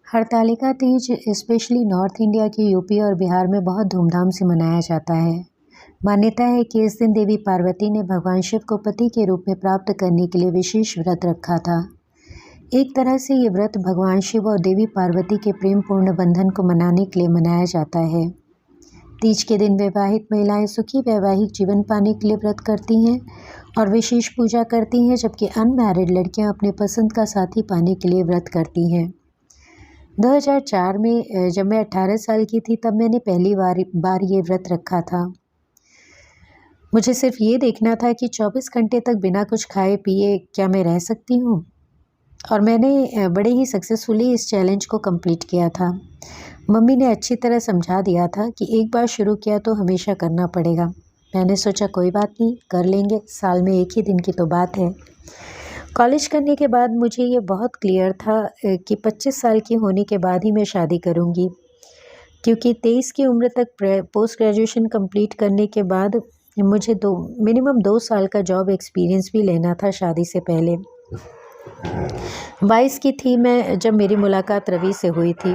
Hartalika Teej specially north India के UP और बिहार में बहुत धूमधाम से मनाया जाता है। मान्यता है कि इस दिन देवी पार्वती ने भगवान शिव को पति के रूप में प्राप्त करने के लिए विशेष व्रत रखा था। एक तरह से ये व्रत भगवान शिव और देवी पार्वती के प्रेमपूर्ण बंधन को मनाने के लिए मनाया जाता है। तीज के दिन विवाहित महिलाएं सुखी वैवाहिक जीवन पाने के लिए व्रत करती हैं और विशेष पूजा करती हैं, जबकि अनमैरिड लड़कियां अपने पसंद का साथी पाने के लिए व्रत करती हैं। 2004 में जब मैं 18 साल की थी तब मैंने पहली बार ये व्रत रखा था। मुझे सिर्फ ये देखना था कि 24 घंटे तक बिना कुछ खाए पिए क्या मैं रह सकती हूँ, और मैंने बड़े ही सक्सेसफुली इस चैलेंज को कंप्लीट किया था। मम्मी ने अच्छी तरह समझा दिया था कि एक बार शुरू किया तो हमेशा करना पड़ेगा। मैंने सोचा कोई बात नहीं, कर लेंगे, साल में एक ही दिन की तो बात है। कॉलेज करने के बाद मुझे ये बहुत क्लियर था कि 25 साल की होने के बाद ही मैं शादी करूँगी, क्योंकि 23 की उम्र तक पोस्ट ग्रेजुएशन कंप्लीट करने के बाद मुझे मिनिमम 2 साल का जॉब एक्सपीरियंस भी लेना था शादी से पहले। 22 की थी मैं जब मेरी मुलाकात रवि से हुई थी।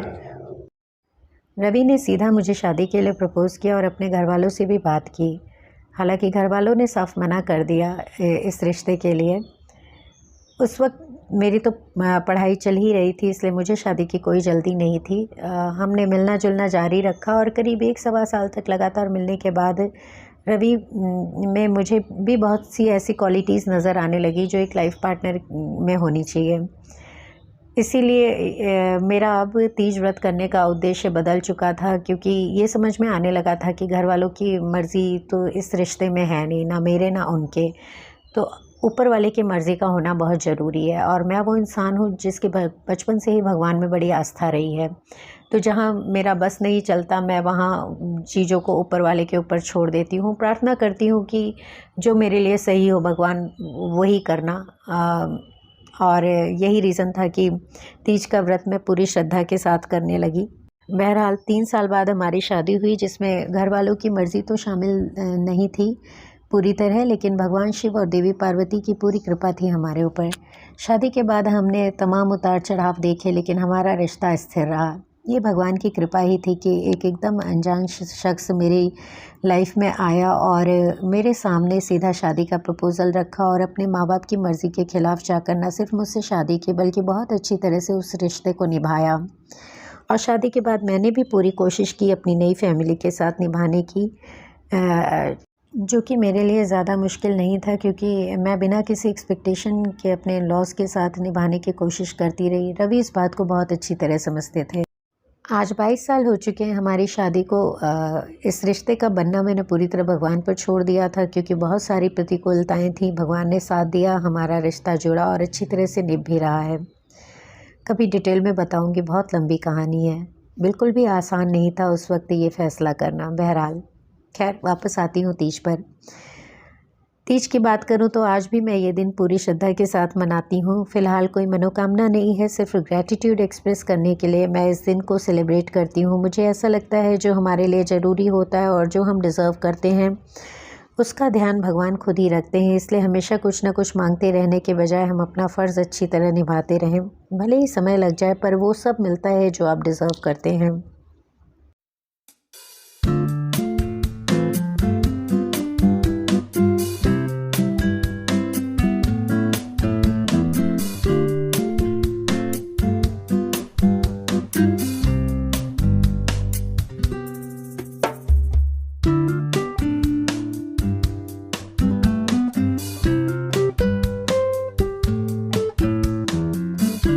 रवि ने सीधा मुझे शादी के लिए प्रपोज़ किया और अपने घर वालों से भी बात की। हालांकि घर वालों ने साफ मना कर दिया इस रिश्ते के लिए। उस वक्त मेरी तो पढ़ाई चल ही रही थी, इसलिए मुझे शादी की कोई जल्दी नहीं थी। हमने मिलना जुलना जारी रखा और करीब 1-1.25 साल तक लगातार मिलने के बाद रवि में मुझे भी बहुत सी ऐसी क्वालिटीज़ नज़र आने लगी जो एक लाइफ पार्टनर में होनी चाहिए। इसीलिए मेरा अब तीज व्रत करने का उद्देश्य बदल चुका था, क्योंकि ये समझ में आने लगा था कि घर वालों की मर्ज़ी तो इस रिश्ते में है नहीं, ना मेरे ना उनके, तो ऊपर वाले की मर्ज़ी का होना बहुत ज़रूरी है। और मैं वो इंसान हूँ जिसकी बचपन से ही भगवान में बड़ी आस्था रही है, तो जहाँ मेरा बस नहीं चलता मैं वहाँ चीज़ों को ऊपर वाले के ऊपर छोड़ देती हूँ। प्रार्थना करती हूँ कि जो मेरे लिए सही हो भगवान वही करना। और यही रीज़न था कि तीज का व्रत मैं पूरी श्रद्धा के साथ करने लगी। बहरहाल 3 साल बाद हमारी शादी हुई, जिसमें घर वालों की मर्ज़ी तो शामिल नहीं थी पूरी तरह, लेकिन भगवान शिव और देवी पार्वती की पूरी कृपा थी हमारे ऊपर। शादी के बाद हमने तमाम उतार चढ़ाव देखे, लेकिन हमारा रिश्ता स्थिर रहा। ये भगवान की कृपा ही थी कि एक एकदम अनजान शख्स मेरी लाइफ में आया और मेरे सामने सीधा शादी का प्रपोज़ल रखा और अपने माँ बाप की मर्ज़ी के ख़िलाफ़ जाकर न सिर्फ मुझसे शादी की बल्कि बहुत अच्छी तरह से उस रिश्ते को निभाया। और शादी के बाद मैंने भी पूरी कोशिश की अपनी नई फैमिली के साथ निभाने की, जो कि मेरे लिए ज़्यादा मुश्किल नहीं था, क्योंकि मैं बिना किसी एक्सपेक्टेशन के अपने लॉस के साथ निभाने की कोशिश करती रही। रवि इस बात को बहुत अच्छी तरह समझते थे। आज 22 साल हो चुके हैं हमारी शादी को। इस रिश्ते का बनना मैंने पूरी तरह भगवान पर छोड़ दिया था, क्योंकि बहुत सारी प्रतिकूलताएं थी। भगवान ने साथ दिया, हमारा रिश्ता जुड़ा और अच्छी तरह से निभ भी रहा है। कभी डिटेल में बताऊंगी, बहुत लंबी कहानी है। बिल्कुल भी आसान नहीं था उस वक्त ये फ़ैसला करना। बहरहाल खैर वापस आती हूँ तीज पर। तीज की बात करूँ तो आज भी मैं ये दिन पूरी श्रद्धा के साथ मनाती हूँ। फ़िलहाल कोई मनोकामना नहीं है, सिर्फ ग्रैटिट्यूड एक्सप्रेस करने के लिए मैं इस दिन को सेलिब्रेट करती हूँ। मुझे ऐसा लगता है जो हमारे लिए ज़रूरी होता है और जो हम डिज़र्व करते हैं उसका ध्यान भगवान खुद ही रखते हैं। इसलिए हमेशा कुछ ना कुछ मांगते रहने के बजाय हम अपना फ़र्ज़ अच्छी तरह निभाते रहें। भले ही समय लग जाए, पर वो सब मिलता है जो आप डिज़र्व करते हैं।